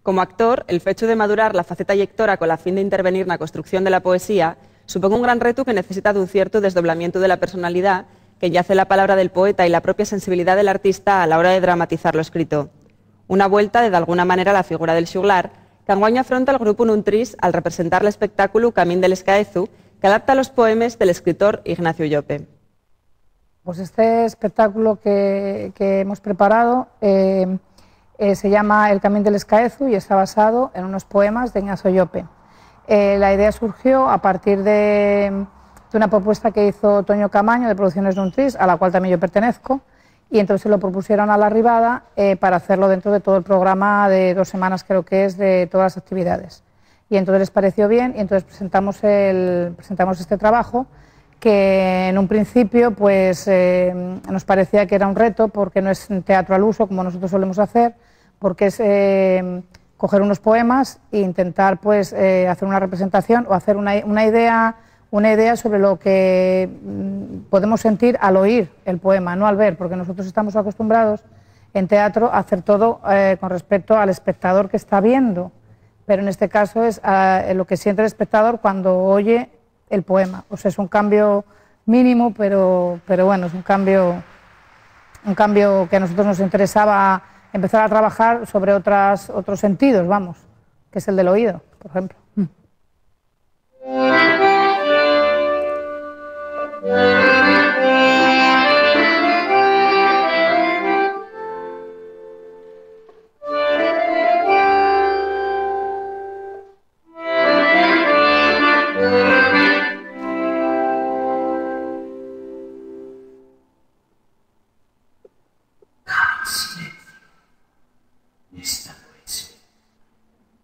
Como actor, el fecho de madurar la faceta lectora con la fin de intervenir na construcción de la poesía supón un gran reto que necesita dun cierto desdoblamiento de la personalidad que yace la palabra del poeta y la propia sensibilidad del artista a la hora de dramatizar lo escrito. Una vuelta de alguna manera a la figura del xuglar que enguany afronta el grupo nun tris al representar l'espectáculo Camín del Escaezu, que adapta los poemes del escritor Ignacio Llope. Pues este espectáculo que hemos preparado se llama El Camín del Escaezu y está basado en unos poemas de Ignacio Llope. La idea surgió a partir de una propuesta que hizo Toño Camaño de Producciones Nun Tris, a la cual también yo pertenezco, y entonces se lo propusieron a la Ribada para hacerlo dentro de todo el programa de 2 semanas, creo que es, de todas las actividades. Y entonces les pareció bien y entonces presentamos este trabajo que en un principio pues nos parecía que era un reto porque no es teatro al uso como nosotros solemos hacer, porque es coger unos poemas e intentar pues hacer una representación o hacer una idea sobre lo que podemos sentir al oír el poema, no al ver, porque nosotros estamos acostumbrados en teatro a hacer todo con respecto al espectador que está viendo, pero en este caso es lo que siente el espectador cuando oye el poema. O sea, es un cambio mínimo, pero bueno, es un cambio que a nosotros nos interesaba empezar a trabajar sobre otros sentidos, vamos, que es el del oído, por ejemplo.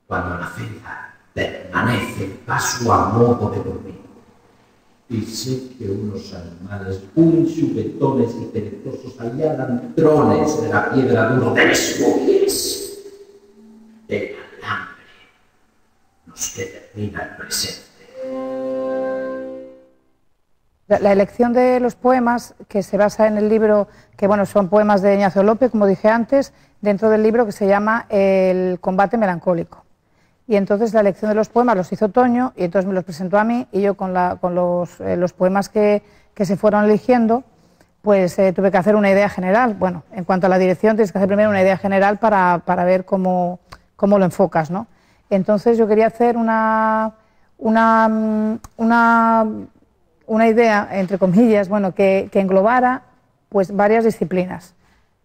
Cuando la celda permanece paso a modo de dormir. Y sé que unos animales muy juguetones y perezosos allanan trones de la piedra dura de los bueyes. El alambre nos determina el presente. La elección de los poemas, que se basa en el libro, que bueno, son poemas de Ignacio Llope, como dije antes, dentro del libro que se llama El combate melancólico. Y entonces la elección de los poemas los hizo Toño y entonces me los presentó a mí y yo con los poemas que se fueron eligiendo, pues tuve que hacer una idea general. Bueno, en cuanto a la dirección tienes que hacer primero una idea general para ver cómo lo enfocas, ¿no? Entonces yo quería hacer una idea, entre comillas, bueno, que englobara pues varias disciplinas,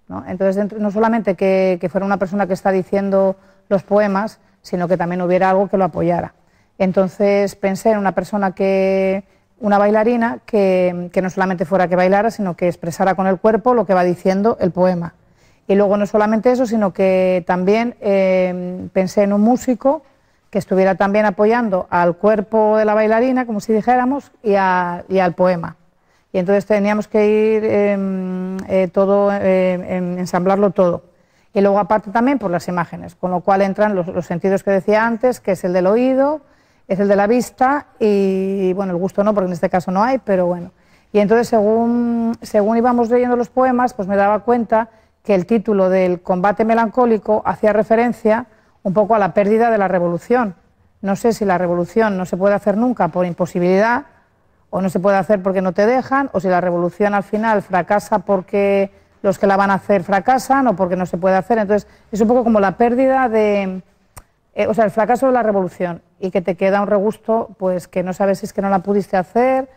¿no? Entonces no solamente que fuera una persona que está diciendo los poemas, sino que también hubiera algo que lo apoyara. Entonces pensé en una bailarina que no solamente fuera que bailara, sino que expresara con el cuerpo lo que va diciendo el poema. Y luego no solamente eso, sino que también pensé en un músico que estuviera también apoyando al cuerpo de la bailarina, como si dijéramos, y al poema. Y entonces teníamos que ir ensamblarlo todo. Y luego aparte también por las imágenes, con lo cual entran los sentidos que decía antes, que es el del oído, es el de la vista y, bueno, el gusto no, porque en este caso no hay, pero bueno. Y entonces según íbamos leyendo los poemas, pues me daba cuenta que el título del combate melancólico hacía referencia un poco a la pérdida de la revolución. No sé si la revolución no se puede hacer nunca por imposibilidad, o no se puede hacer porque no te dejan, o si la revolución al final fracasa porque los que la van a hacer fracasan o porque no se puede hacer. Entonces es un poco como la pérdida o sea, el fracaso de la revolución y que te queda un regusto pues que no sabes si es que no la pudiste hacer,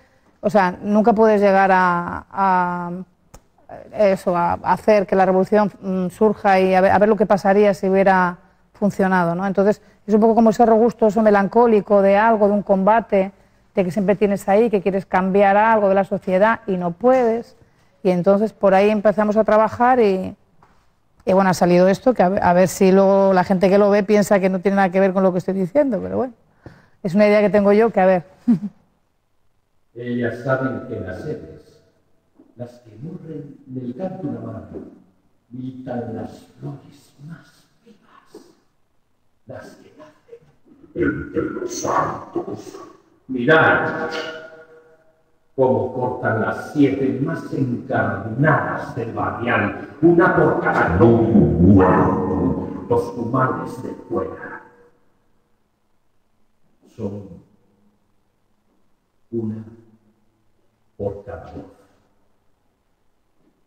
o sea, nunca puedes llegar a hacer que la revolución surja y a ver lo que pasaría si hubiera funcionado, ¿no? Entonces es un poco como ese regusto, eso melancólico de algo, de un combate, de que siempre tienes ahí, que quieres cambiar algo de la sociedad y no puedes. Y entonces por ahí empezamos a trabajar y bueno, ha salido esto, que a ver si luego la gente que lo ve piensa que no tiene nada que ver con lo que estoy diciendo, pero bueno, es una idea que tengo yo que a ver. Ellas saben que las sedes, las que morren del canto una mano, gritan las flores más vivas, las que nacen entre los santos. Mirad cómo cortan las 7 más encarnadas del barrial, una por cada número, los humanos de fuera. Son una por cada voz,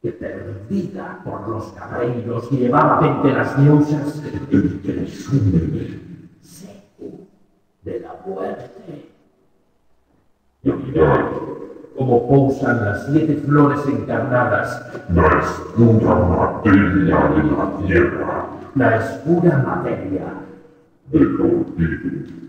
que perdida por los cabreiros llevaba entre las diosas el presume seco de la muerte. Y mirad cómo pousan las 7 flores encarnadas, la escura materia de la tierra, la escura materia del olvido.